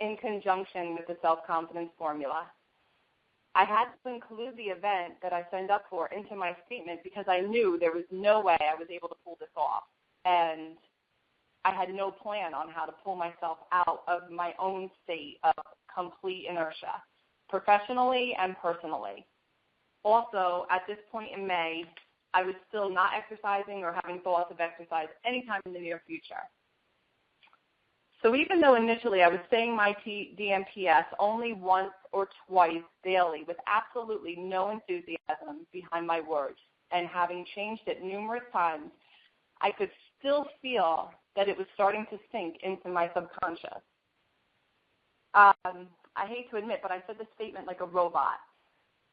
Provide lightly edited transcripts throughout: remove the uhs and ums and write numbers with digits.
in conjunction with the self-confidence formula. I had to include the event that I signed up for into my statement because I knew there was no way I was able to pull this off. And I had no plan on how to pull myself out of my own state of complete inertia, professionally and personally. Also, at this point in May, I was still not exercising or having thoughts of exercise anytime in the near future. So even though initially I was saying my DMPS only once or twice daily with absolutely no enthusiasm behind my words and having changed it numerous times, I could still feel that it was starting to sink into my subconscious. I hate to admit, but I said the statement like a robot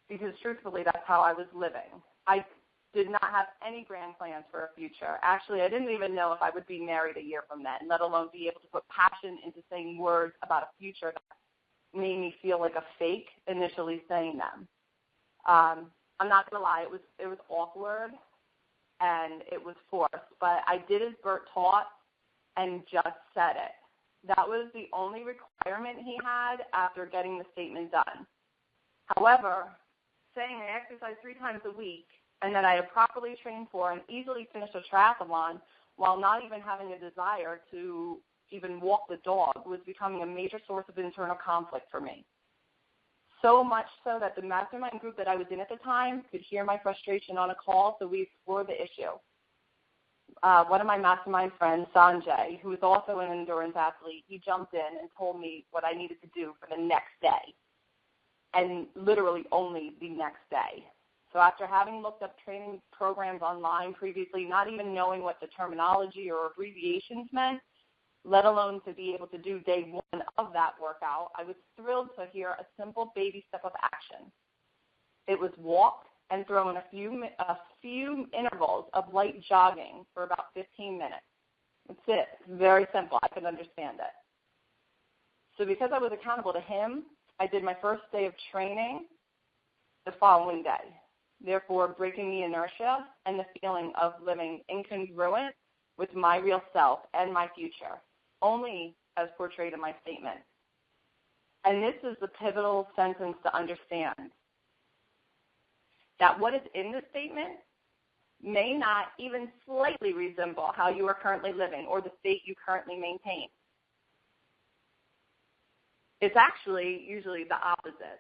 because truthfully that's how I was living. I did not have any grand plans for a future. Actually, I didn't even know if I would be married a year from then, let alone be able to put passion into saying words about a future that made me feel like a fake initially saying them. I'm not going to lie, it was awkward and it was forced, but I did as Bert taught and just said it. That was the only requirement he had after getting the statement done. However, saying I exercise 3 times a week and that I had properly trained for and easily finished a triathlon while not even having a desire to even walk the dog was becoming a major source of internal conflict for me. So much so that the mastermind group that I was in at the time could hear my frustration on a call, so we explored the issue. One of my mastermind friends, Sanjay, who is also an endurance athlete, he jumped in and told me what I needed to do for the next day, and literally only the next day. So after having looked up training programs online previously, not even knowing what the terminology or abbreviations meant, let alone to be able to do day 1 of that workout, I was thrilled to hear a simple baby step of action. It was walk and throw in a few intervals of light jogging for about 15 minutes. That's it. It's very simple. I could understand it. So because I was accountable to him, I did my first day of training the following day, therefore breaking the inertia and the feeling of living incongruent with my real self and my future, only as portrayed in my statement. And this is the pivotal sentence to understand, that what is in the statement may not even slightly resemble how you are currently living or the state you currently maintain. It's actually usually the opposite.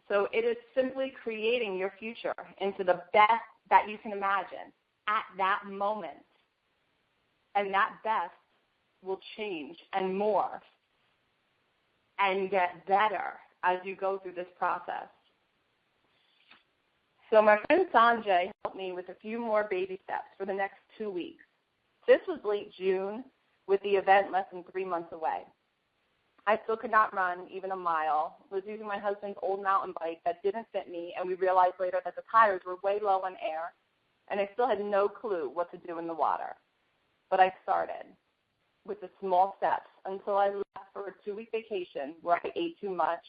So it is simply creating your future into the best that you can imagine at that moment. And that best will change and morph and get better as you go through this process. So my friend Sanjay helped me with a few more baby steps for the next 2 weeks. This was late June, with the event less than 3 months away. I still could not run even a mile, was using my husband's old mountain bike that didn't fit me, and we realized later that the tires were way low on air, and I still had no clue what to do in the water. But I started with the small steps until I left for a 2-week vacation where I ate too much,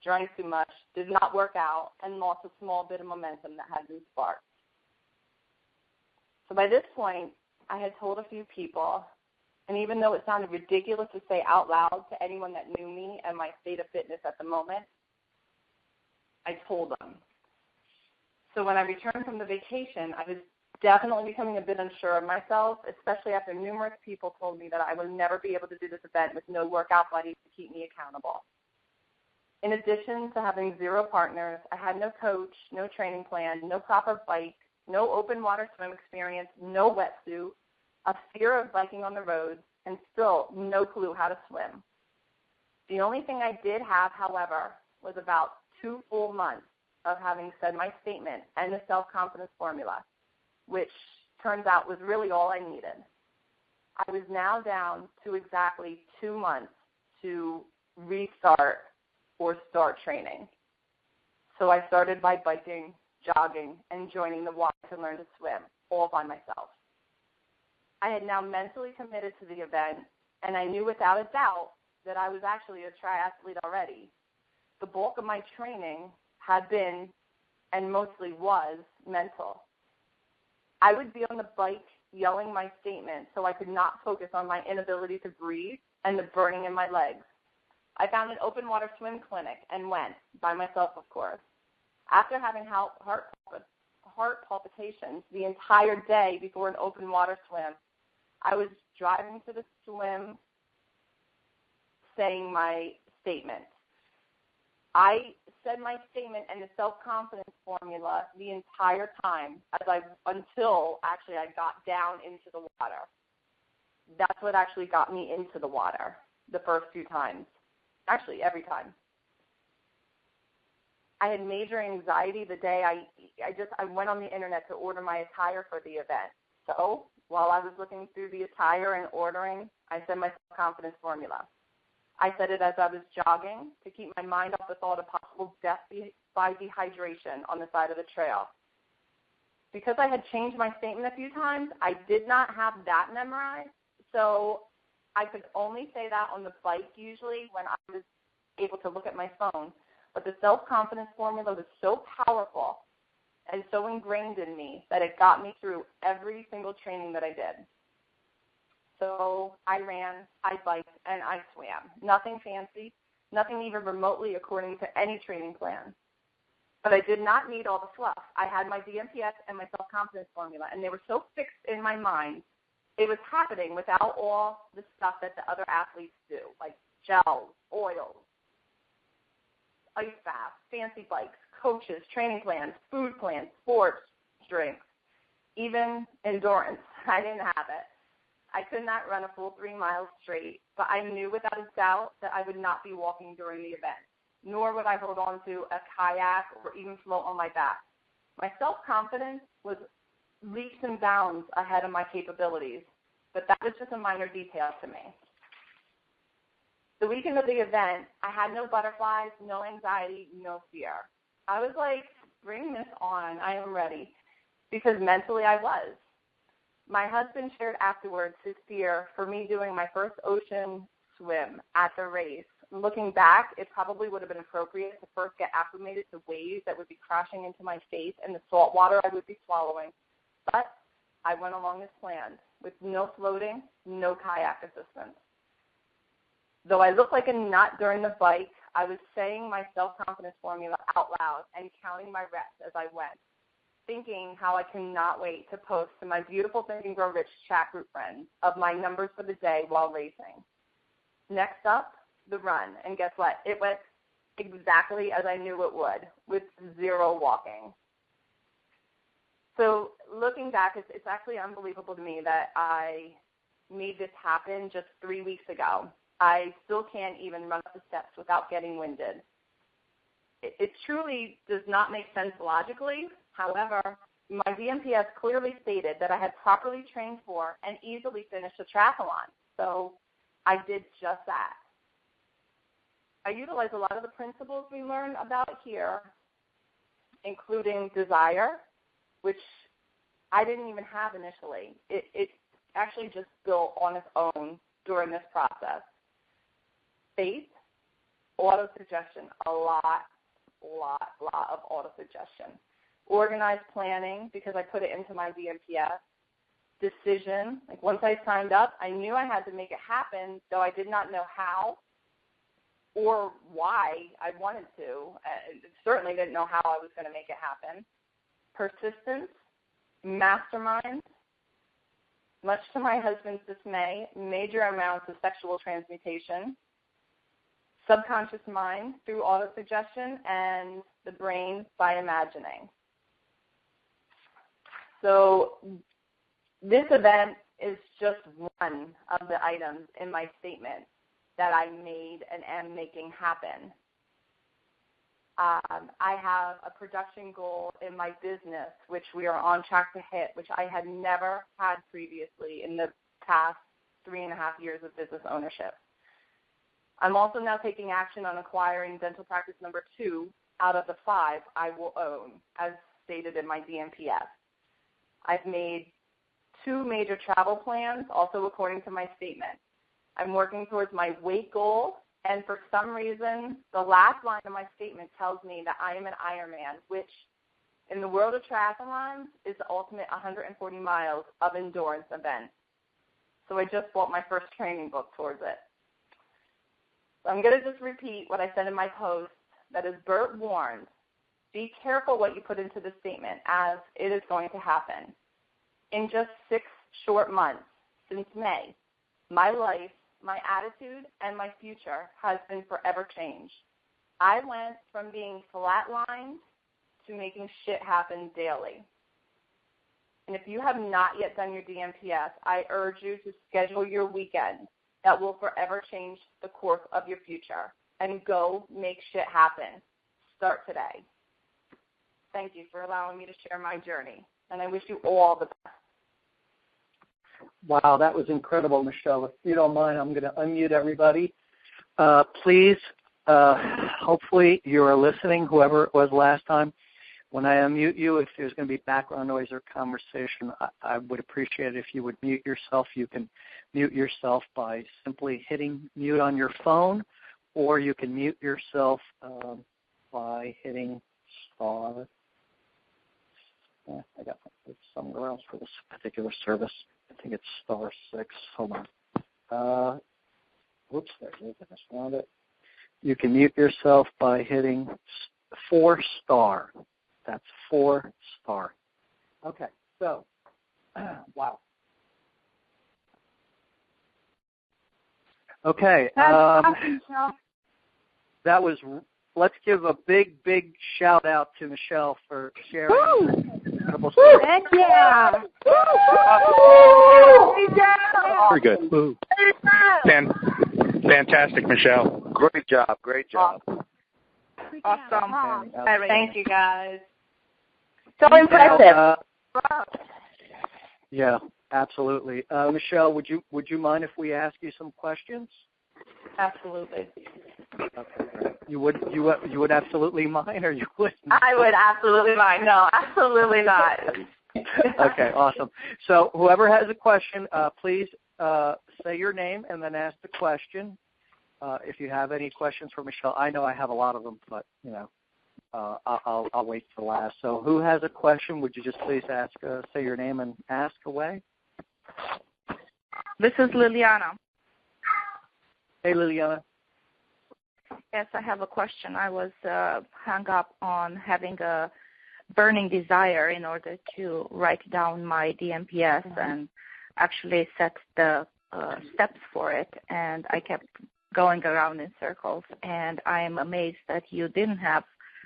drank too much, did not work out, and lost a small bit of momentum that had been sparked. So by this point, I had told a few people, and even though it sounded ridiculous to say out loud to anyone that knew me and my state of fitness at the moment, I told them. So when I returned from the vacation, I was definitely becoming a bit unsure of myself, especially after numerous people told me that I would never be able to do this event with no workout buddies to keep me accountable. In addition to having 0 partners, I had no coach, no training plan, no proper bike, no open water swim experience, no wetsuit, a fear of biking on the roads, and still no clue how to swim. The only thing I did have, however, was about 2 full months of having said my statement and the self-confidence formula, which turns out was really all I needed. I was now down to exactly 2 months to restart or start training. So I started by biking, jogging, and joining the water to learn to swim, all by myself. I had now mentally committed to the event, and I knew without a doubt that I was actually a triathlete already. The bulk of my training had been, and mostly was, mental. I would be on the bike yelling my statement so I could not focus on my inability to breathe and the burning in my legs. I found an open water swim clinic and went, by myself, of course. After having heart palpitations the entire day before an open water swim, I was driving to the swim saying my statement. I said my statement and the self-confidence formula the entire time until I got down into the water. That's what actually got me into the water the first few times. Actually, every time. I had major anxiety the day I went on the internet to order my attire for the event. So while I was looking through the attire and ordering, I said my self-confidence formula. I said it as I was jogging to keep my mind off the thought of possible death by dehydration on the side of the trail. Because I had changed my statement a few times, I did not have that memorized, so I could only say that on the bike usually when I was able to look at my phone. But the self-confidence formula was so powerful and so ingrained in me that it got me through every single training that I did. So I ran, I biked, and I swam. Nothing fancy, nothing even remotely according to any training plan. But I did not need all the fluff. I had my DMPS and my self-confidence formula, and they were so fixed in my mind. It was happening without all the stuff that the other athletes do, like gels, oils, ice baths, fancy bikes, coaches, training plans, food plans, sports, drinks, even endurance. I didn't have it. I could not run a full 3 miles straight, but I knew without a doubt that I would not be walking during the event, nor would I hold on to a kayak or even float on my back. My self-confidence was leaps and bounds ahead of my capabilities, but that was just a minor detail to me. The weekend of the event, I had no butterflies, no anxiety, no fear. I was like, bring this on, I am ready, because mentally I was. My husband shared afterwards his fear for me doing my first ocean swim at the race. Looking back, it probably would have been appropriate to first get acclimated to waves that would be crashing into my face and the salt water I would be swallowing. But I went along as planned, with no floating, no kayak assistance. Though I looked like a nut during the bike, I was saying my self-confidence formula out loud and counting my reps as I went, thinking how I cannot wait to post to my beautiful Think and Grow Rich chat group friends of my numbers for the day while racing. Next up, the run. And guess what? It went exactly as I knew it would, with zero walking. So looking back, it's actually unbelievable to me that I made this happen just 3 weeks ago. I still can't even run up the steps without getting winded. It truly does not make sense logically. However, my DMPS clearly stated that I had properly trained for and easily finished a triathlon. So I did just that. I utilize a lot of the principles we learn about here, including desire, which I didn't even have initially. It actually just built on its own during this process. Faith, auto-suggestion, a lot of auto-suggestion. Organized planning, because I put it into my DMPS. Decision, like once I signed up, I knew I had to make it happen, though I did not know how or why I wanted to. Certainly didn't know how I was going to make it happen. Persistence, mastermind, much to my husband's dismay, major amounts of sexual transmutation, subconscious mind through autosuggestion, and the brain by imagining. So this event is just one of the items in my statement that I made and am making happen. I have a production goal in my business, which we are on track to hit, which I had never had previously in the past 3.5 years of business ownership. I'm also now taking action on acquiring dental practice number 2 out of the 5 I will own, as stated in my DMPS. I've made 2 major travel plans, also according to my statement. I'm working towards my weight goal, and for some reason, the last line of my statement tells me that I am an Ironman, which in the world of triathlons is the ultimate 140 miles of endurance event. So I just bought my first training book towards it. So I'm going to just repeat what I said in my post. That is, Bert warns, be careful what you put into the statement, as it is going to happen. In just 6 short months, since May, my life, my attitude, and my future has been forever changed. I went from being flatlined to making shit happen daily. And if you have not yet done your DMPS, I urge you to schedule your weekend that will forever change the course of your future, and go make shit happen. Start today. Thank you for allowing me to share my journey, and I wish you all the best. Wow, that was incredible, Michelle. If you don't mind, I'm going to unmute everybody. Please, hopefully you are listening, whoever it was last time. When I unmute you, if there's going to be background noise or conversation, I would appreciate it if you would mute yourself. You can mute yourself by simply hitting mute on your phone, or you can mute yourself by hitting star. I got it somewhere else for this particular service. I think it's star 6. Hold on. Whoops, there it is. I just found it. You can mute yourself by hitting 4 star. That's 4 star. Okay, so, wow. Okay. That was, let's give a big, big shout out to Michelle for sharing this incredible story. Heck yeah. Very good. Woo. Fantastic, Michelle. Great job. Great job. Awesome. Thank you, guys. So impressive. Yeah, absolutely. Michelle, would you mind if we ask you some questions? Absolutely. Okay. You would absolutely mind, or you wouldn't? I would absolutely mind. No, absolutely not. Okay, awesome. So whoever has a question, please say your name and then ask the question. If you have any questions for Michelle, I know I have a lot of them, but I'll wait for last. So who has a question? Would you just please say your name and ask away? This is Liliana. Hey, Liliana. Yes, I have a question. I was hung up on having a burning desire in order to write down my DMPS and actually set the steps for it, and I kept going around in circles, and I am amazed that you didn't have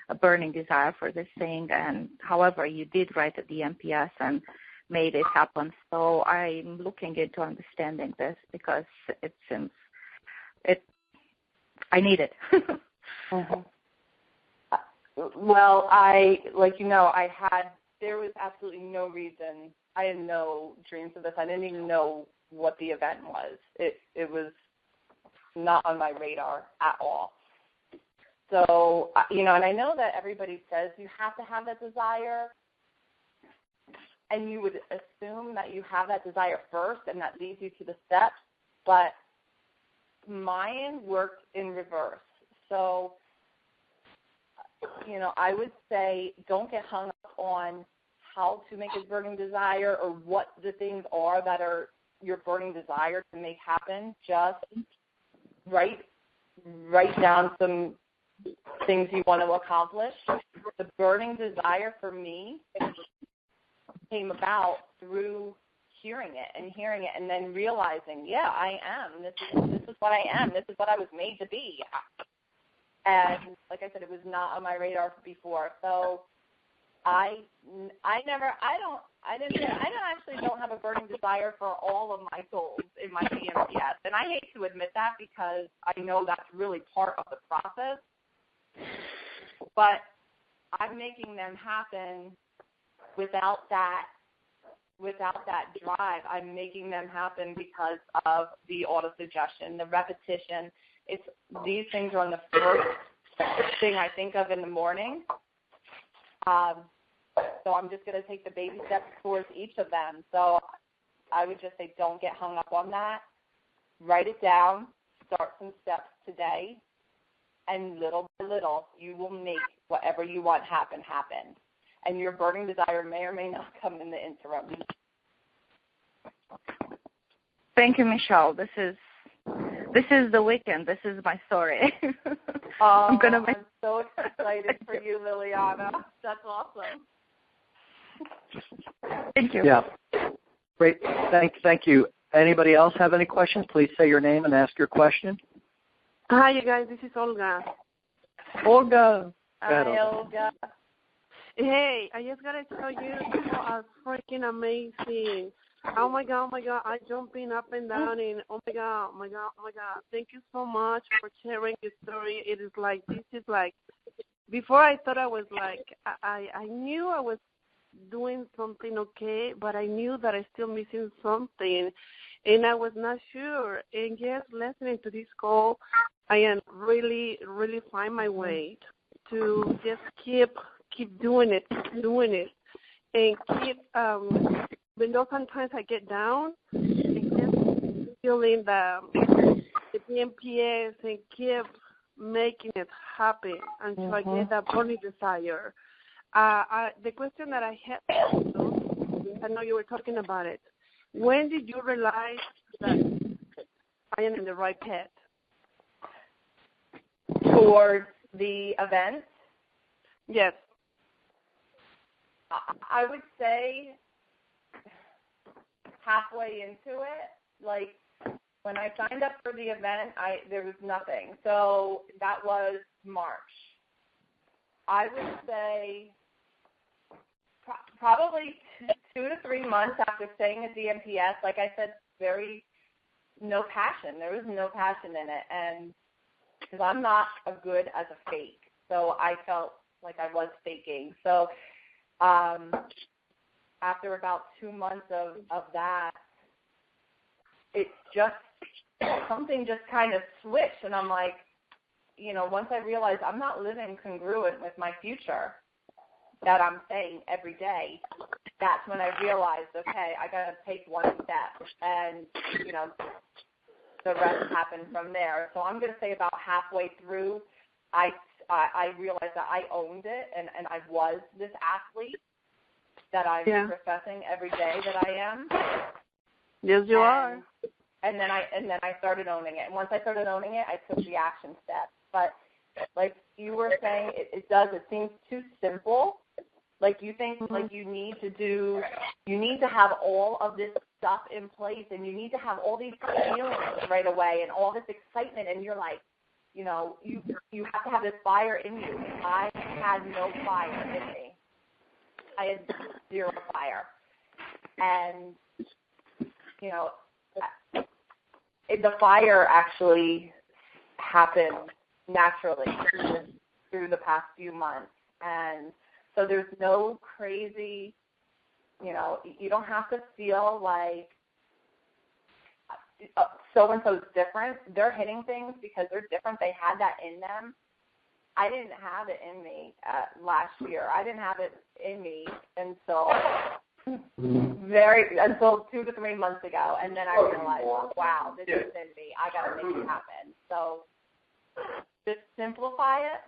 a burning desire for this thing, and however, you did write the DMPS and made it happen. So I'm looking into understanding this because it seems I need it. Well, there was absolutely no reason. I had no dreams of this. I didn't even know what the event was. It was not on my radar at all. So, and I know that everybody says you have to have that desire, and you would assume that you have that desire first, and that leads you to the steps, but mine worked in reverse. So, I would say don't get hung up on how to make a burning desire or what the things are that are your burning desire to make happen. Just write down some things you want to accomplish. The burning desire for me came about through hearing it and then realizing, yeah, I am. This is what I am. This is what I was made to be. And like I said, it was not on my radar before. So I don't have a burning desire for all of my goals in my DMPS. And I hate to admit that because I know that's really part of the process. But I'm making them happen without that drive. I'm making them happen because of the autosuggestion, the repetition. These things are on the first thing I think of in the morning. So I'm just going to take the baby steps towards each of them. So I would just say don't get hung up on that. Write it down. Start some steps today. And little by little, you will make whatever you want happen. And your burning desire may or may not come in the interim. Thank you, Michelle. This is This is the weekend. This is my story. I'm so excited for you, Liliana. That's awesome. Thank you. Yeah. Great. Thank you. Anybody else have any questions? Please say your name and ask your question. Hi, you guys. This is Olga. Olga. Hi, Olga. Hey, I just got to tell you, you are freaking amazing. Oh, my God. I'm jumping up and down and oh, my God. Thank you so much for sharing your story. It is like, this is like, before I thought I was like, I knew I was doing something okay, but I knew that I still missing something, and I was not sure. And yes, listening to this call, I am really find my way to just keep doing it, and keep. Even though sometimes I get down, and just feeling the PMPS and keep making it happen until I get that burning desire. The question that I had, I know you were talking about it. When did you realize that I am in the right path? Towards the event? Yes. I would say halfway into it. Like, when I signed up for the event, there was nothing. So that was March. I would say probably 2 to 3 months after staying at the MPS, like I said, no passion. There was no passion in it, and because I'm not as good as a fake, so I felt like I was faking. So after about 2 months of that, something just kind of switched, and I'm like, once I realized I'm not living congruent with my future that I'm saying every day, that's when I realized, okay, I got to take one step, and, the rest happened from there. So I'm going to say about halfway through, I realized that I owned it, and I was this athlete that I'm professing every day that I am. Yes, you are. And then I started owning it. And once I started owning it, I took the action steps. But like you were saying, it seems too simple. Like you think like you need to have all of this stuff in place, and you need to have all these feelings right away and all this excitement, and you're like, you have to have this fire in you. I had no fire in me. I had zero fire. And, the fire actually happened naturally through the past few months. And so there's no crazy, you don't have to feel like so-and-so's different. They're hitting things because they're different. They had that in them. I didn't have it in me last year. I didn't have it in me until 2 to 3 months ago, and then I realized, wow, this is in me. I got to make it happen. So just simplify it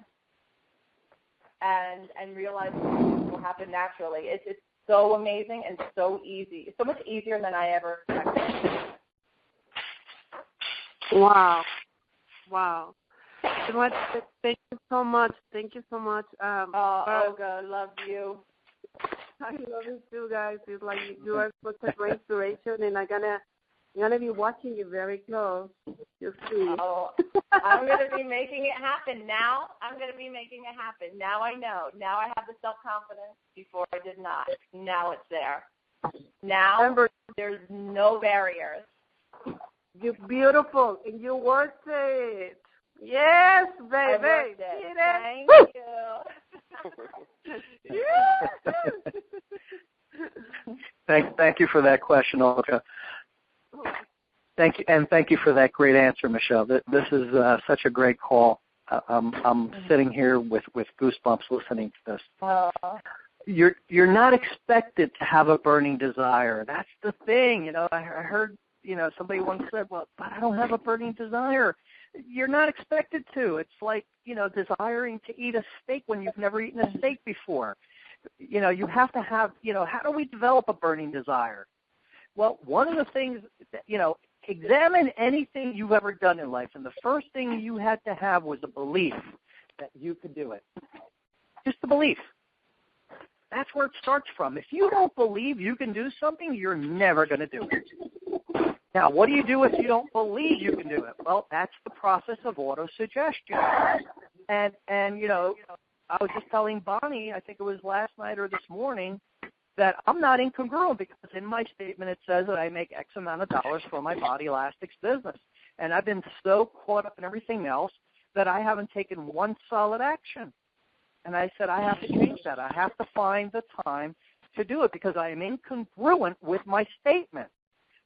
and realize it will happen naturally. It's so amazing and so easy. It's so much easier than I ever expected. Wow. Thank you so much. Olga, love you. I love you too, guys. It's like you are such a great inspiration, and I'm gonna be watching you very close. You'll see. Oh, I'm gonna be making it happen now. Now I know. Now I have the self-confidence. Before I did not. Now it's there. Now there's no barriers. You're beautiful, and you worked it. Yes, baby. I worked it. Thank you. Thank you for that question, Olga. Thank you for that great answer, Michelle. This is such a great call. I'm sitting here with goosebumps listening to this. You're not expected to have a burning desire. That's the thing. I heard somebody once said, well, but I don't have a burning desire. You're not expected to. It's like, desiring to eat a steak when you've never eaten a steak before. You have to have, how do we develop a burning desire? Well, one of the things that, examine anything you've ever done in life, and the first thing you had to have was a belief that you could do it. Just a belief. That's where it starts from. If you don't believe you can do something, you're never going to do it. Now, what do you do if you don't believe you can do it? Well, that's the process of autosuggestion. And you know, I was just telling Bonnie, I think it was last night or this morning, that I'm not incongruent because in my statement it says that I make X amount of dollars for my body elastics business. And I've been so caught up in everything else that I haven't taken one solid action. And I said, I have to change that. I have to find the time to do it because I am incongruent with my statement.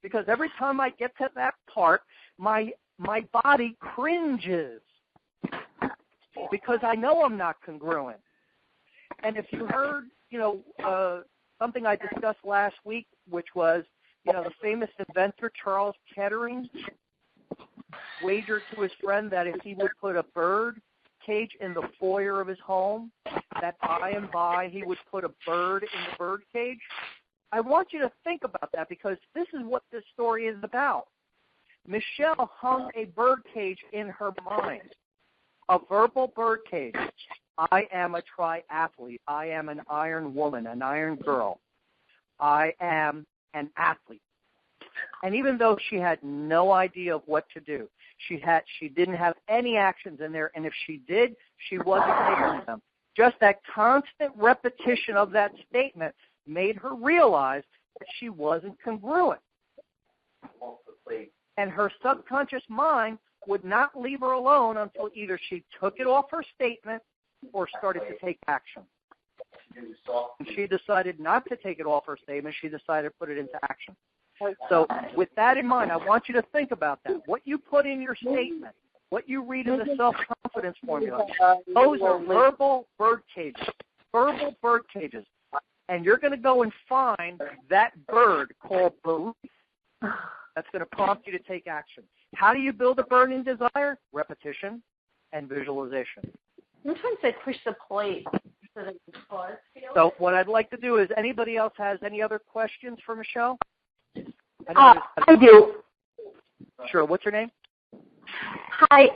Because every time I get to that part, my body cringes because I know I'm not congruent. And if you heard, you know, something I discussed last week, which was, you know, the famous inventor Charles Kettering wagered to his friend that if he would put a bird cage in the foyer of his home, that by and by he would put a bird in the bird cage. I want you to think about that because this is what this story is about. Michelle hung a bird cage in her mind, a verbal bird cage. I am a triathlete. I am an iron woman, an iron girl. I am an athlete. And even though she had no idea of what to do, she didn't have any actions in there, and if she did, she wasn't taking them. Just that constant repetition of that statement made her realize that she wasn't congruent. And her subconscious mind would not leave her alone until either she took it off her statement or started to take action. And she decided not to take it off her statement. She decided to put it into action. So with that in mind, I want you to think about that. What you put in your statement, what you read in the self-confidence formula, those are verbal bird cages. Verbal bird cages. And you're going to go and find that bird called belief. That's going to prompt you to take action. How do you build a burning desire? Repetition and visualization. Sometimes I push the plate. So what I'd like to do is, anybody else has any other questions for Michelle? I do. Sure. What's your name? Hi,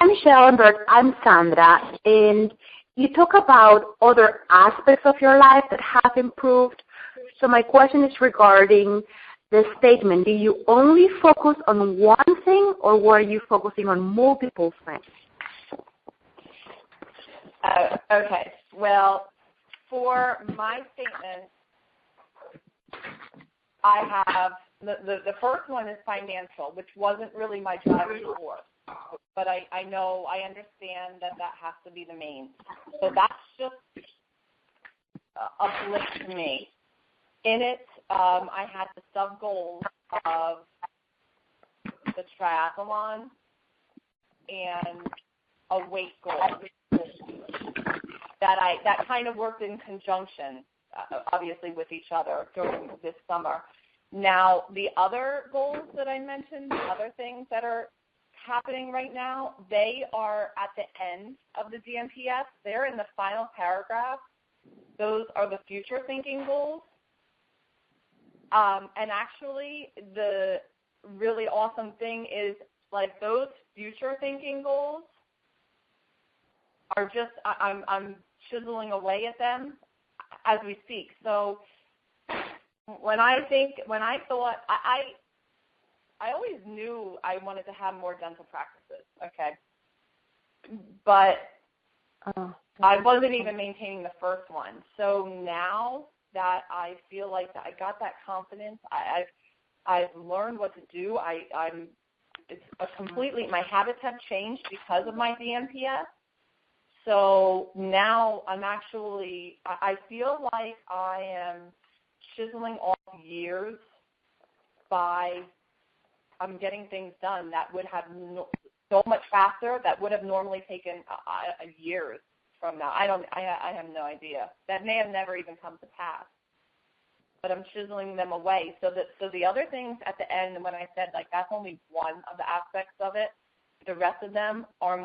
Michelle and Bert. I'm Sandra, and you talk about other aspects of your life that have improved. So my question is regarding the statement. Do you only focus on one thing, or were you focusing on multiple things? Okay. Well, for my statement, I have the first one is financial, which wasn't really my driving force. But I understand that has to be the main. So that's just a blip to me. In it, I had the sub-goals of the triathlon and a weight goal that kind of worked in conjunction, obviously, with each other during this summer. Now, the other goals that I mentioned, the other things that are happening right now, they are at the end of the DMPS. They're in the final paragraph. Those are the future thinking goals. And actually, the really awesome thing is, like, those future thinking goals are just, I'm chiseling away at them as we speak. So when I thought, I always knew I wanted to have more dental practices, okay? But I wasn't even maintaining the first one. So now that I feel like I got that confidence, I've learned what to do. My habits have changed because of my DMPS. So now I feel like I am chiseling off years I'm getting things done that would have so much faster, that would have normally taken years from now. I have no idea. That may have never even come to pass. But I'm chiseling them away. So the other things at the end, when I said, like, that's only one of the aspects of it, the rest of them are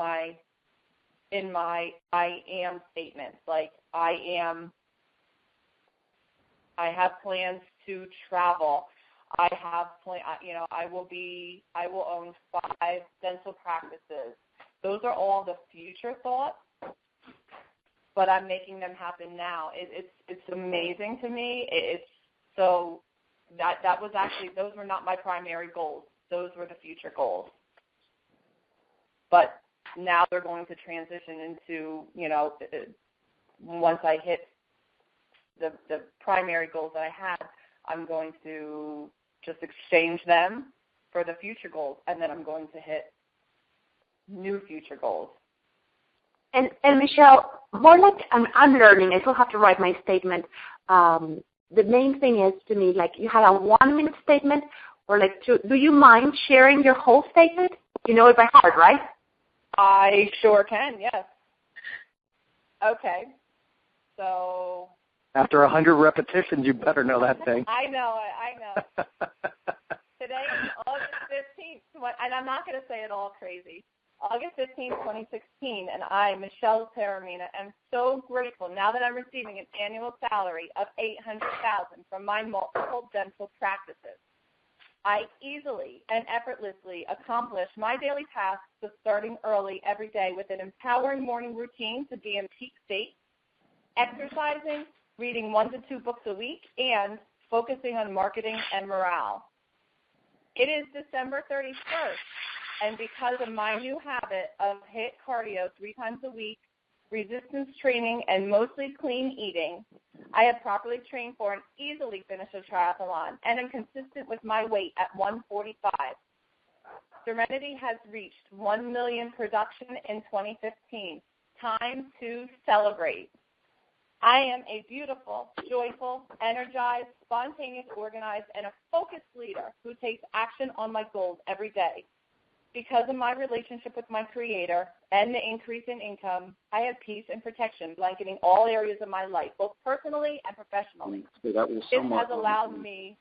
in my I am statements. Like, I have plans to travel. I have I will own 5 dental practices. Those are all the future thoughts, but I'm making them happen now. It's amazing to me. So that was actually, those were not my primary goals. Those were the future goals. But now they're going to transition into, once I hit the primary goals that I had, I'm going to just exchange them for the future goals, and then I'm going to hit new future goals. And Michelle, more like I'm learning. I still have to write my statement. The main thing is to me, like, you have a 1-minute statement, or do you mind sharing your whole statement? You know it by heart, right? I sure can, yes. Okay. So after 100 repetitions, you better know that thing. I know. Today is August 15th, and I'm not going to say it all crazy. August 15th, 2016, and I, Michelle Terramina, am so grateful now that I'm receiving an annual salary of $800,000 from my multiple dental practices. I easily and effortlessly accomplish my daily tasks of starting early every day with an empowering morning routine to be in peak state, exercising, reading 1 to 2 books a week, and focusing on marketing and morale. It is December 31st, and because of my new habit of HIIT cardio 3 times a week, resistance training, and mostly clean eating, I have properly trained for and easily finished a triathlon, and am consistent with my weight at 145. Serenity has reached 1 million production in 2015. Time to celebrate. I am a beautiful, joyful, energized, spontaneous, organized, and a focused leader who takes action on my goals every day. Because of my relationship with my Creator and the increase in income, I have peace and protection blanketing all areas of my life, both personally and professionally. This has allowed me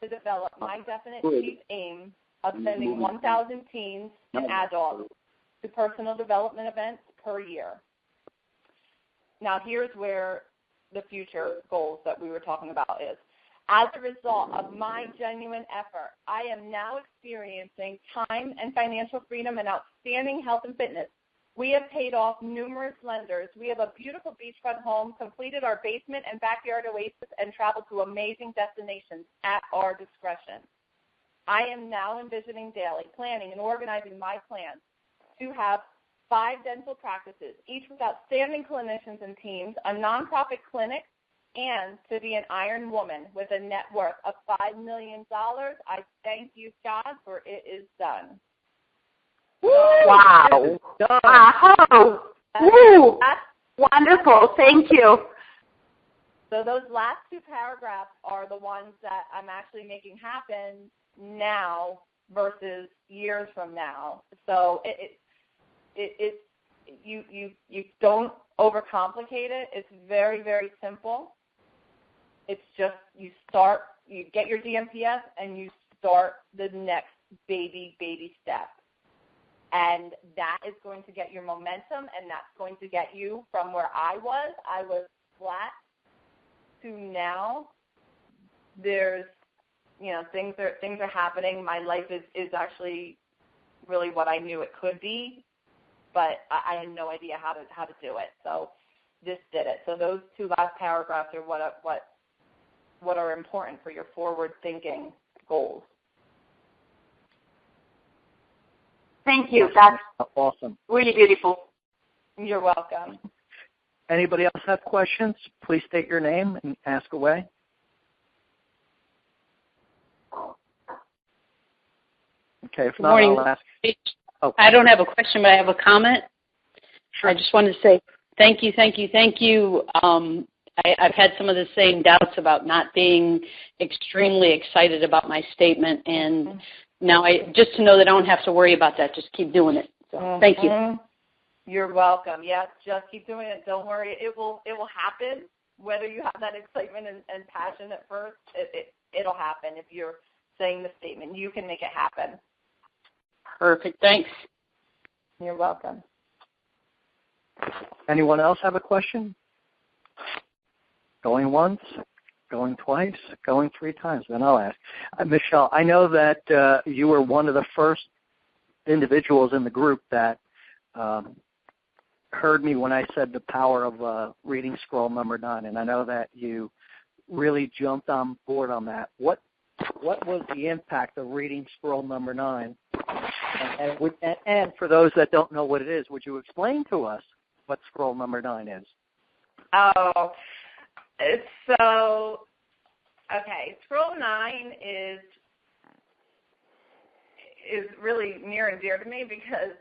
to develop my definite chief aim of sending 1,000 teens and adults to personal development events per year. Now, here's where the future goals that we were talking about is. As a result of my genuine effort, I am now experiencing time and financial freedom and outstanding health and fitness. We have paid off numerous lenders. We have a beautiful beachfront home, completed our basement and backyard oasis, and traveled to amazing destinations at our discretion. I am now envisioning daily, planning, and organizing my plans to have 5 dental practices, each with outstanding clinicians and teams, a nonprofit clinic, and to be an iron woman with a net worth of $5 million. I thank you, God, for it is done. Wow. Wow. Woo. That's wonderful. Thank you. So those last 2 paragraphs are the ones that I'm actually making happen now versus years from now. So you don't overcomplicate it. It's very, very simple. It's just you get your DMPS and you start the next baby step. And that is going to get your momentum, and that's going to get you from where I was flat, to now there's, things are happening. My life is actually really what I knew it could be, but I had no idea how to do it. So this did it. So those 2 last paragraphs are what are important for your forward-thinking goals. Thank you. That's awesome. Really beautiful. You're welcome. Anybody else have questions? Please state your name and ask away. Okay, if not, I'll ask. Oh. I don't have a question, but I have a comment. Sure. I just wanted to say thank you. I've had some of the same doubts about not being extremely excited about my statement, and now just to know that I don't have to worry about that. Just keep doing it. So, thank you. You're welcome. Yes, just keep doing it. Don't worry. It will happen. Whether you have that excitement and passion at first, it'll happen. If you're saying the statement, you can make it happen. Perfect. Thanks. You're welcome. Anyone else have a question? Going once, Going twice, going 3 times, then I'll ask. Michelle, I know that you were one of the first individuals in the group that heard me when I said the power of reading scroll number 9, and I know that you really jumped on board on that. What was the impact of reading scroll number 9? And for those that don't know what it is, would you explain to us what scroll number 9 is? Oh, so, okay, scroll 9 is really near and dear to me because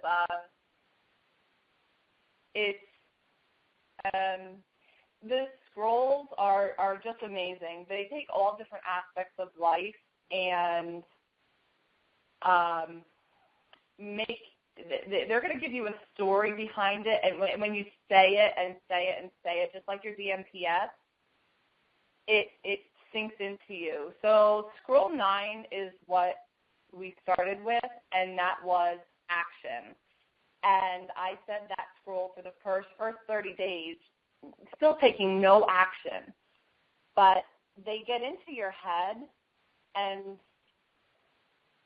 the scrolls are just amazing. They take all different aspects of life and they're going to give you a story behind it, and when you say it and say it and say it, just like your DMPS, it sinks into you. So scroll 9 is what we started with, and that was action. And I said that scroll for the first 30 days, still taking no action. But they get into your head, and,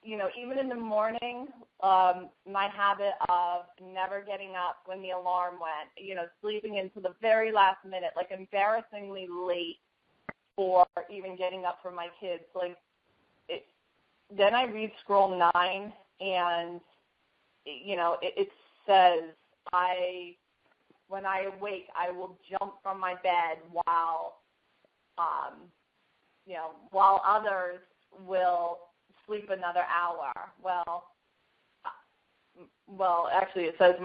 you know, even in the morning, my habit of never getting up when the alarm went, you know, sleeping into the very last minute, like embarrassingly late for even getting up for my kids. Like, then I read scroll 9, and, you know, it says, when I awake, I will jump from my bed while others will sleep another hour. Well, actually, it says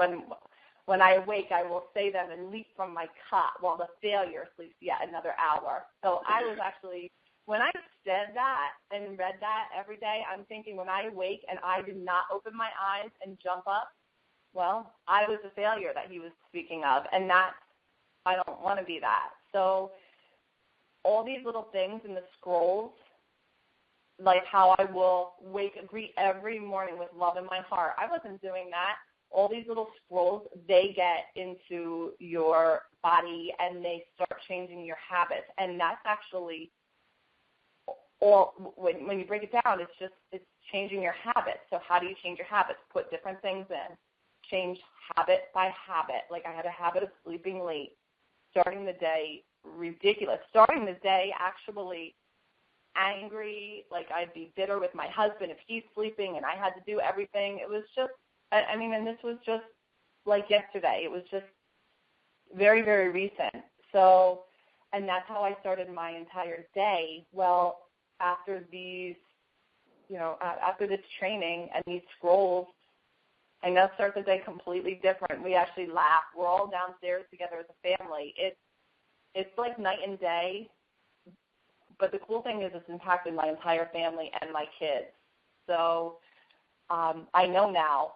when I awake, I will say them and leap from my cot while the failure sleeps yet another hour. So I was actually, when I said that and read that every day, I'm thinking when I awake and I did not open my eyes and jump up, well, I was the failure that he was speaking of, and I don't want to be that. So all these little things in the scrolls, like how I will greet every morning with love in my heart, I wasn't doing that. All these little scrolls, they get into your body and they start changing your habits, and that's actually all. When you break it down, it's changing your habits. So how do you change your habits? Put different things in. Change habit by habit. Like I had a habit of sleeping late, starting the day ridiculous, starting the day actually angry, like I'd be bitter with my husband if he's sleeping and I had to do everything. It was just, and this was just like yesterday. It was just very, very recent. So, and that's how I started my entire day. Well, after these, after this training and these scrolls, I now start the day completely different. We actually laugh. We're all downstairs together as a family. It's like night and day. But the cool thing is it's impacted my entire family and my kids. So I know now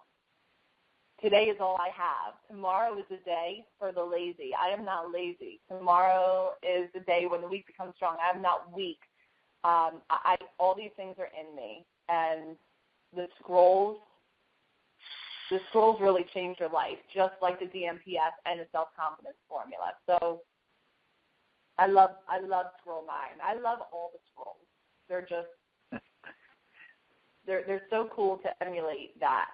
today is all I have. Tomorrow is the day for the lazy. I am not lazy. Tomorrow is the day when the weak becomes strong. I am not weak. All these things are in me. And the scrolls really change your life, just like the DMPS and the self-confidence formula. So I love scroll 9. I love all the scrolls. They're just they're so cool to emulate that.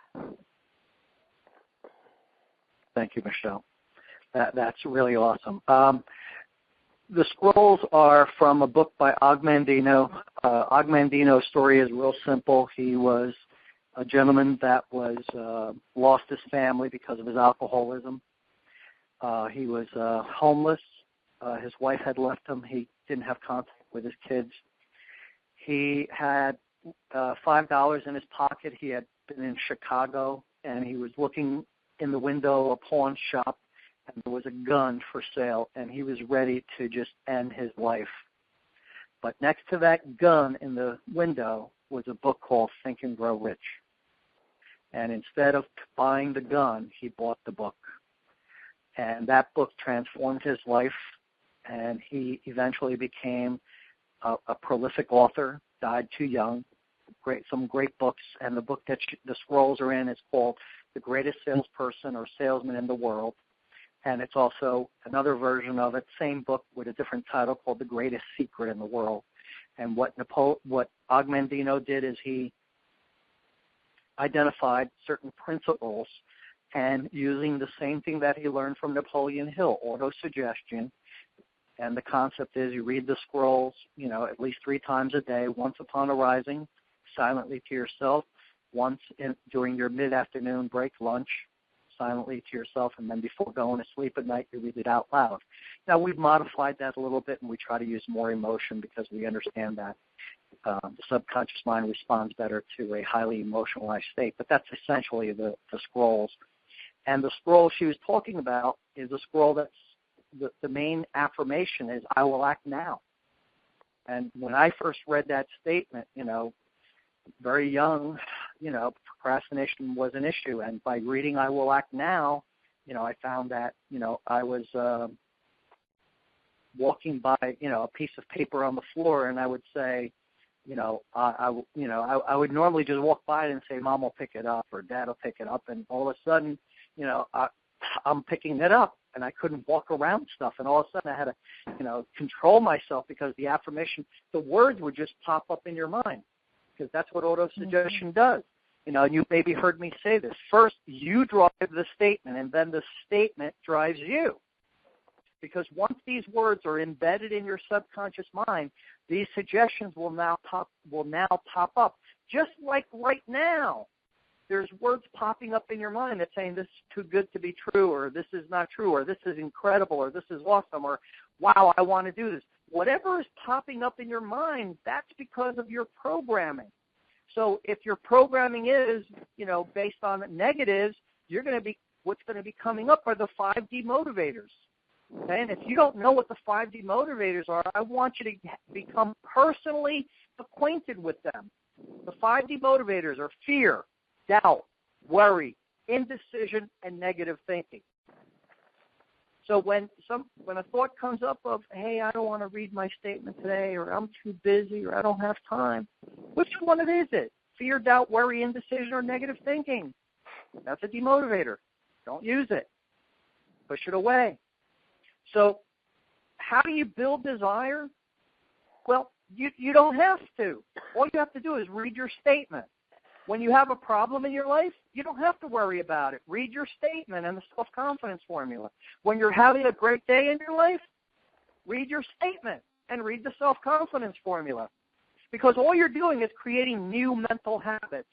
Thank you, Michelle. That's really awesome. The scrolls are from a book by Ogmandino. Ogmandino's story is real simple. He was a gentleman that was lost his family because of his alcoholism. He was homeless. His wife had left him. He didn't have contact with his kids. He had $5 in his pocket. He had been in Chicago, and he was looking in the window of a pawn shop, and there was a gun for sale, and he was ready to just end his life. But next to that gun in the window was a book called Think and Grow Rich. And instead of buying the gun, he bought the book. And that book transformed his life, and he eventually became a prolific author, died too young, some great books. And the book that the scrolls are in is called The Greatest Salesperson or Salesman in the World. And it's also another version of it, same book with a different title called The Greatest Secret in the World. And what Augmendino did is he identified certain principles, and using the same thing that he learned from Napoleon Hill, autosuggestion. And the concept is you read the scrolls, at least 3 times a day, once upon arising, silently to yourself, once during your mid-afternoon break, lunch, silently to yourself, and then before going to sleep at night, you read it out loud. Now, we've modified that a little bit, and we try to use more emotion because we understand that the subconscious mind responds better to a highly emotionalized state. But that's essentially the scrolls. And the scroll she was talking about is a scroll that's the main affirmation is, I will act now. And when I first read that statement, very young, procrastination was an issue. And by reading I will act now, I found that, I was walking by, a piece of paper on the floor, and I would say, I would normally just walk by it and say, Mom will pick it up or Dad will pick it up. And all of a sudden, I'm picking it up, and I couldn't walk around stuff. And all of a sudden I had to, control myself because the affirmation, the words would just pop up in your mind, because that's what autosuggestion does. You maybe heard me say this. First, you drive the statement, and then the statement drives you. Because once these words are embedded in your subconscious mind, these suggestions will now pop up. Just like right now, there's words popping up in your mind that's saying this is too good to be true, or this is not true, or this is incredible, or this is awesome, or wow, I want to do this. Whatever is popping up in your mind, that's because of your programming. So if your programming is, based on negatives, what's going to be coming up are the 5 D Motivators. Okay? And if you don't know what the 5 D Motivators are, I want you to become personally acquainted with them. The 5 D Motivators are fear, doubt, worry, indecision, and negative thinking. So when a thought comes up of, hey, I don't want to read my statement today, or I'm too busy, or I don't have time, which one is it? Fear, doubt, worry, indecision, or negative thinking? That's a demotivator. Don't use it. Push it away. So how do you build desire? Well, you don't have to. All you have to do is read your statement. When you have a problem in your life, you don't have to worry about it. Read your statement and the self-confidence formula. When you're having a great day in your life, read your statement and read the self-confidence formula. Because all you're doing is creating new mental habits.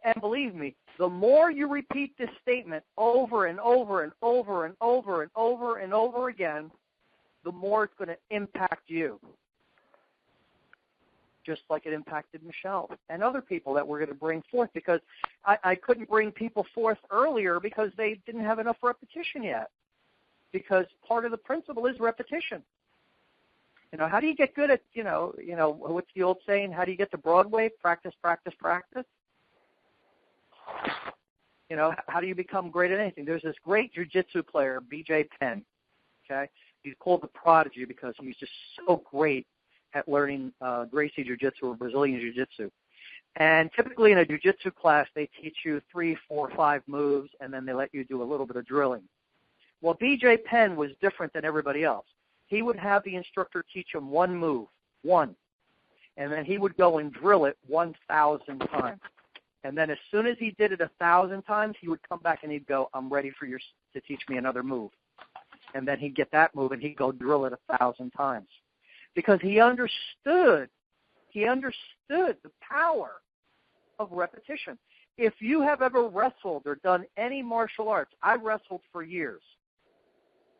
And believe me, the more you repeat this statement over and over and over and over and over and over again, the more it's going to impact you. Just like it impacted Michelle and other people that we're going to bring forth, because I couldn't bring people forth earlier because they didn't have enough repetition yet. Because part of the principle is repetition. How do you get good at, what's the old saying? How do you get to Broadway? Practice, practice, practice. How do you become great at anything? There's this great jiu-jitsu player, B.J. Penn. Okay, he's called the Prodigy because he's just so great at learning Gracie Jiu-Jitsu or Brazilian Jiu-Jitsu. And typically in a Jiu-Jitsu class, they teach you 3, 4, 5 moves, and then they let you do a little bit of drilling. Well, B.J. Penn was different than everybody else. He would have the instructor teach him one move, and then he would go and drill it 1,000 times. And then as soon as he did it 1,000 times, he would come back and he'd go, I'm ready for you to teach me another move. And then he'd get that move and he'd go drill it 1,000 times. Because he understood the power of repetition. If you have ever wrestled or done any martial arts, I wrestled for years,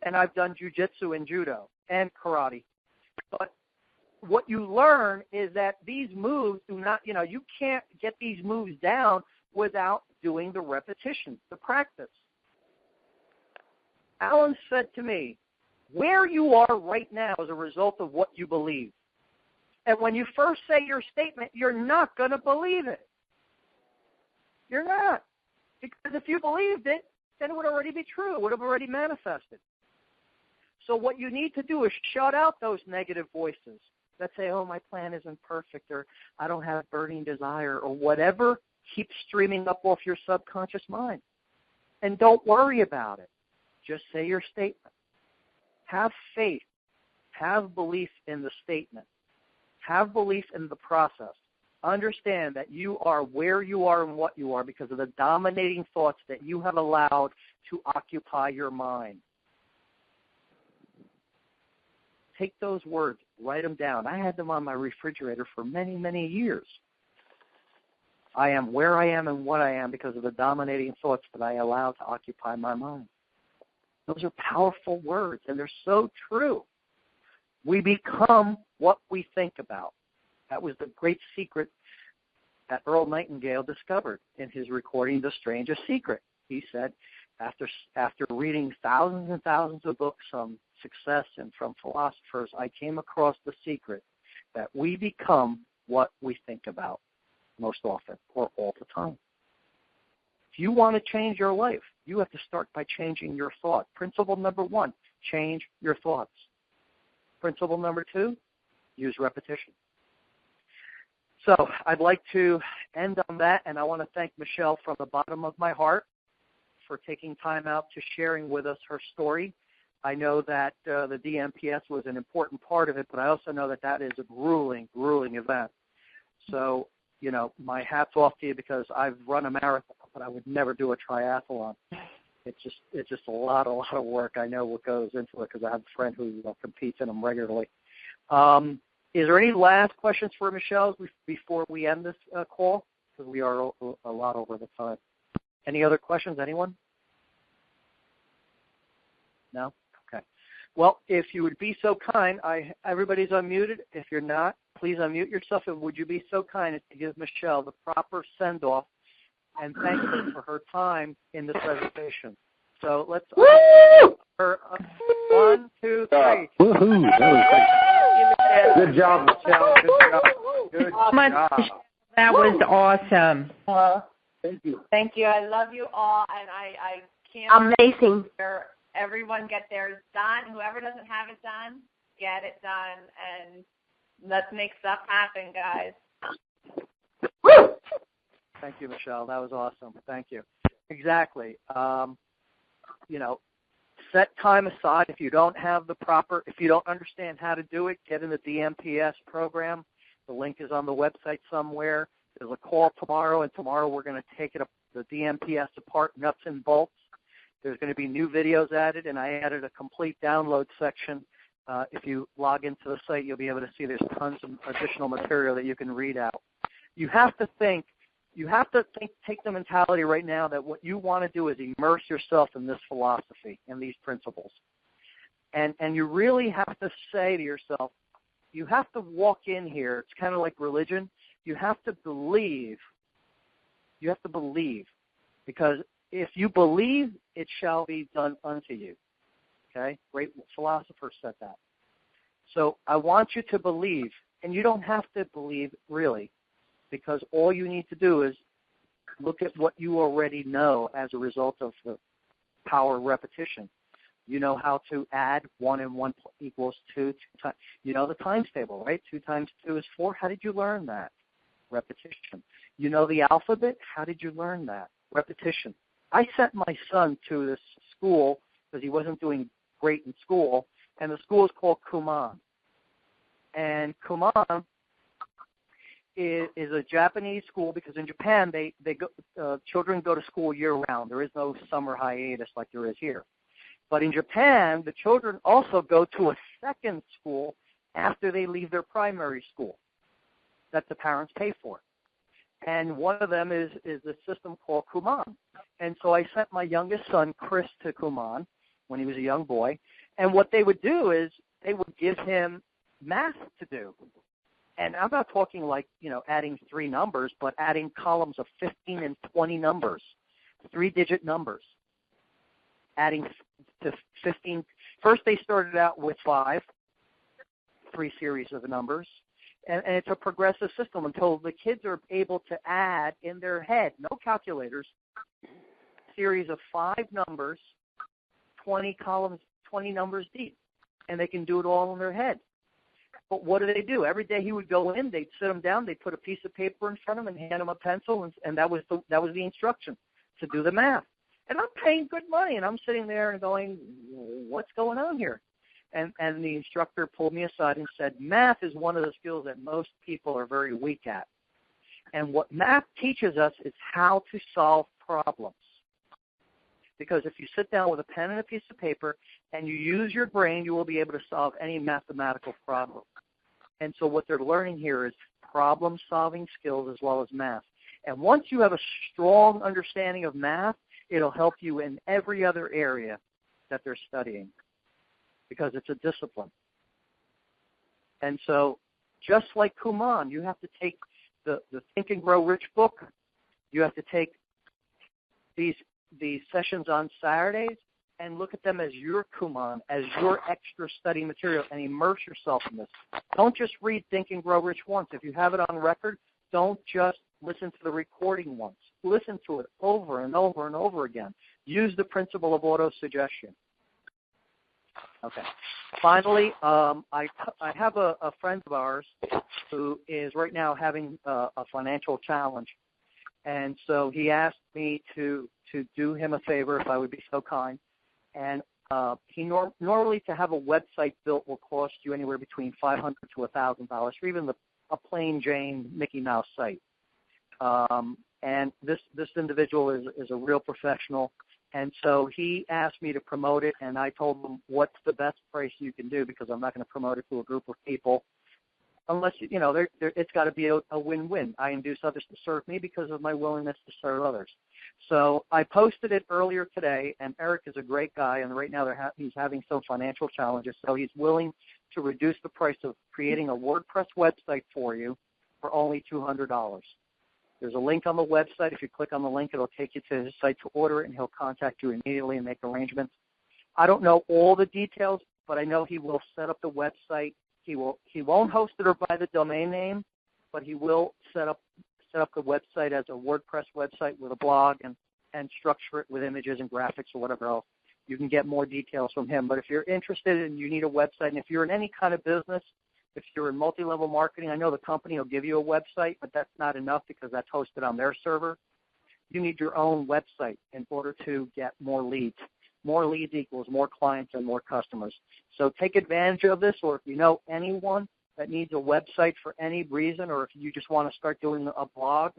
and I've done jiu-jitsu and judo and karate. But what you learn is that these moves do not, you can't get these moves down without doing the repetition, the practice. Alan said to me, where you are right now is a result of what you believe. And when you first say your statement, you're not going to believe it. You're not. Because if you believed it, then it would already be true. It would have already manifested. So what you need to do is shut out those negative voices that say, oh, my plan isn't perfect, or I don't have burning desire, or whatever keeps streaming up off your subconscious mind. And don't worry about it. Just say your statement. Have faith. Have belief in the statement. Have belief in the process. Understand that you are where you are and what you are because of the dominating thoughts that you have allowed to occupy your mind. Take those words, write them down. I had them on my refrigerator for many, many years. I am where I am and what I am because of the dominating thoughts that I allow to occupy my mind. Those are powerful words, and they're so true. We become what we think about. That was the great secret that Earl Nightingale discovered in his recording, The Strangest Secret. He said, after reading thousands and thousands of books on success and from philosophers, I came across the secret that we become what we think about most often or all the time. If you want to change your life, you have to start by changing your thought. Principle number 1, change your thoughts. Principle number 2, use repetition. So I'd like to end on that, and I want to thank Michelle from the bottom of my heart for taking time out to sharing with us her story. I know that the DMPS was an important part of it, but I also know that that is a grueling, grueling event. So, you know, my hat's off to you because I've run a marathon, but I would never do a triathlon. It's just a lot of work. I know what goes into it because I have a friend who competes in them regularly. Is there any last questions for Michelle before we end this call? Because we are a lot over the time. Any other questions, anyone? No? Okay. Well, if you would be so kind, everybody's unmuted. If you're not, please unmute yourself. And would you be so kind as to give Michelle the proper send-off and thank her for her time in this presentation. So let's her 1, 2, 3. Woohoo! That was great. Good job, Michelle. Good job. That was awesome. Thank you. Thank you. I love you all, and I can't Amazing. hear everyone get theirs done. Whoever doesn't have it done, get it done, and let's make stuff happen, guys. Thank you, Michelle. That was awesome. Thank you. Exactly. You know, set time aside. If you don't understand how to do it, get in the DMPS program. The link is on the website somewhere. There's a call tomorrow, and tomorrow we're going to take the DMPS apart, nuts and bolts. There's going to be new videos added, and I added a complete download section. If you log into the site, you'll be able to see there's tons of additional material that you can read out. You have to take the mentality right now that what you want to do is immerse yourself in this philosophy and these principles. And you really have to say to yourself, you have to walk in here. It's kind of like religion. You have to believe. You have to believe. Because if you believe, it shall be done unto you. Okay? Great philosopher said that. So I want you to believe. And you don't have to believe, really, because all you need to do is look at what you already know as a result of the power of repetition. You know how to add 1 and 1 equals 2 times. You know the times table, right? 2 times 2 is 4. How did you learn that? Repetition. You know the alphabet? How did you learn that? Repetition. I sent my son to this school because he wasn't doing great in school, and the school is called Kumon. And Kumon is a Japanese school because in Japan children go to school year-round. There is no summer hiatus like there is here. But in Japan, the children also go to a second school after they leave their primary school that the parents pay for. And one of them is a system called Kumon. And so I sent my youngest son, Chris, to Kumon when he was a young boy. And what they would do is they would give him math to do. And I'm not talking like, adding 3 numbers, but adding columns of 15 and 20 numbers, 3-digit numbers, adding to 15. First they started out with 5, 3 series of numbers, and it's a progressive system until the kids are able to add in their head, no calculators, series of 5 numbers, 20 columns, 20 numbers deep, and they can do it all in their head. But what do? Every day he would go in, they'd sit him down, they'd put a piece of paper in front of him and hand him a pencil, and that was the instruction to do the math. And I'm paying good money, and I'm sitting there and going, what's going on here? And the instructor pulled me aside and said, math is one of the skills that most people are very weak at. And what math teaches us is how to solve problems. Because if you sit down with a pen and a piece of paper and you use your brain, you will be able to solve any mathematical problem. And so what they're learning here is problem-solving skills as well as math. And once you have a strong understanding of math, it'll help you in every other area that they're studying because it's a discipline. And so just like Kuman, you have to take the Think and Grow Rich book. You have to take these sessions on Saturdays and look at them as your Kuman, as your extra study material, and immerse yourself in this. Don't just read Think and Grow Rich once. If you have it on record, don't just listen to the recording once. Listen to it over and over and over again. Use the principle of auto-suggestion. Okay. Finally, I have a friend of ours who is right now having a financial challenge. And so he asked me to do him a favor, if I would be so kind. And he normally to have a website built will cost you anywhere between $500 to $1,000 for even a plain Jane Mickey Mouse site. And this individual is a real professional. And so he asked me to promote it, and I told him what's the best price you can do because I'm not going to promote it to a group of people unless, it's got to be a win-win. I induce others to serve me because of my willingness to serve others. So I posted it earlier today, and Eric is a great guy, and right now he's having some financial challenges, so he's willing to reduce the price of creating a WordPress website for you for only $200. There's a link on the website. If you click on the link, it'll take you to his site to order it, and he'll contact you immediately and make arrangements. I don't know all the details, but I know he will set up the website. He won't host it or buy the domain name, but he will set up the website as a WordPress website with a blog and structure it with images and graphics or whatever else. You can get more details from him. But if you're interested and you need a website, and if you're in any kind of business, if you're in multi-level marketing, I know the company will give you a website, but that's not enough because that's hosted on their server. You need your own website in order to get more leads. More leads equals more clients and more customers. So take advantage of this, or if you know anyone that needs a website for any reason, or if you just want to start doing a blog,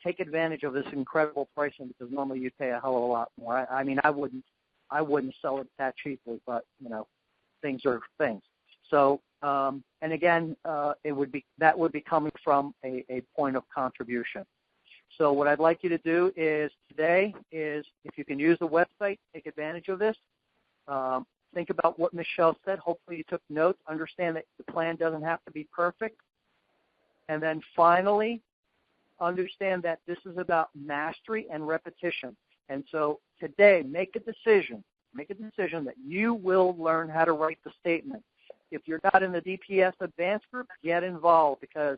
take advantage of this incredible pricing because normally you pay a hell of a lot more. I mean, I wouldn't sell it that cheaply, but things are things. So, and again, that would be coming from a point of contribution. So what I'd like you to do today is if you can use the website, take advantage of this. Think about what Michelle said. Hopefully you took notes. Understand that the plan doesn't have to be perfect. And then finally, understand that this is about mastery and repetition. And so today, make a decision that you will learn how to write the statement. If you're not in the DPS advanced group, get involved because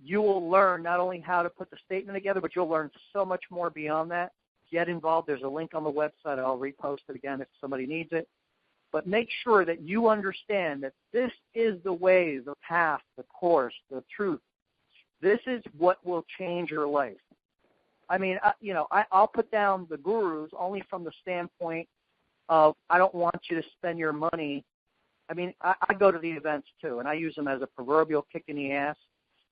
you will learn not only how to put the statement together, but you'll learn so much more beyond that. Get involved. There's a link on the website. I'll repost it again if somebody needs it. But make sure that you understand that this is the way, the path, the course, the truth. This is what will change your life. I mean, I'll put down the gurus only from the standpoint of I don't want you to spend your money. I mean, I go to the events too, and I use them as a proverbial kick in the ass,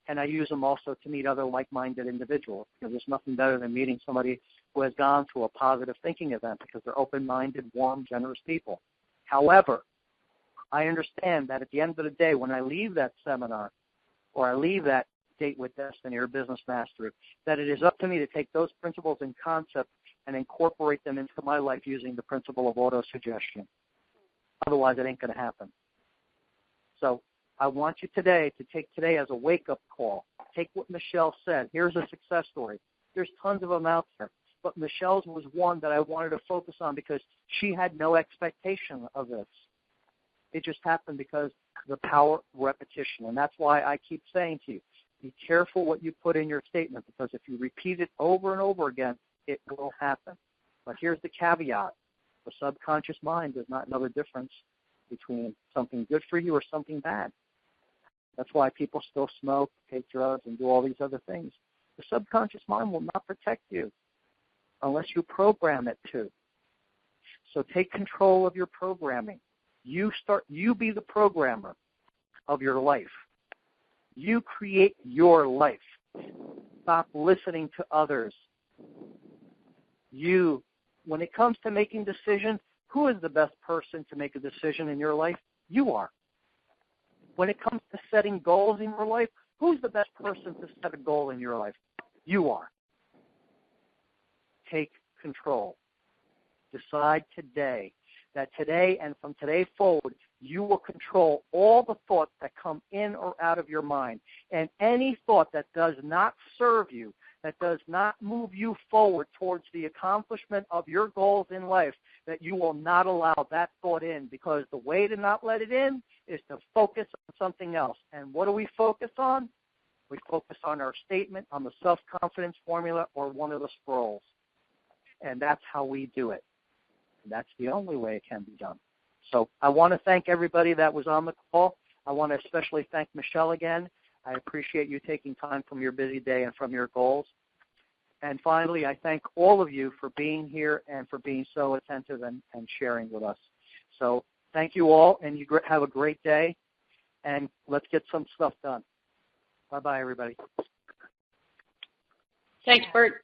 and I use them also to meet other like-minded individuals because there's nothing better than meeting somebody who has gone to a positive thinking event because they're open-minded, warm, generous people. However, I understand that at the end of the day, when I leave that seminar or I leave that Date with Destiny or Business Mastery, that it is up to me to take those principles and concepts and incorporate them into my life using the principle of auto-suggestion. Otherwise, it ain't going to happen. So I want you today to take today as a wake-up call. Take what Michelle said. Here's a success story. There's tons of them out there. But Michelle's was one that I wanted to focus on because she had no expectation of this. It just happened because the power of repetition. And that's why I keep saying to you, be careful what you put in your statement because if you repeat it over and over again, it will happen. But here's the caveat. The subconscious mind does not know the difference between something good for you or something bad. That's why people still smoke, take drugs, and do all these other things. The subconscious mind will not protect you. unless you program it to. So take control of your programming. You be the programmer of your life. You create your life. Stop listening to others. When it comes to making decisions, who is the best person to make a decision in your life? You are. When it comes to setting goals in your life, who's the best person to set a goal in your life? You are. Take control. Decide today that today and from today forward, you will control all the thoughts that come in or out of your mind. And any thought that does not serve you, that does not move you forward towards the accomplishment of your goals in life, that you will not allow that thought in, because the way to not let it in is to focus on something else. And what do we focus on? We focus on our statement, on the self-confidence formula, or one of the scrolls. And that's how we do it. And that's the only way it can be done. So I want to thank everybody that was on the call. I want to especially thank Michelle again. I appreciate you taking time from your busy day and from your goals. And finally, I thank all of you for being here and for being so attentive and sharing with us. So thank you all, and you have a great day, and let's get some stuff done. Bye-bye, everybody. Thanks, Bert.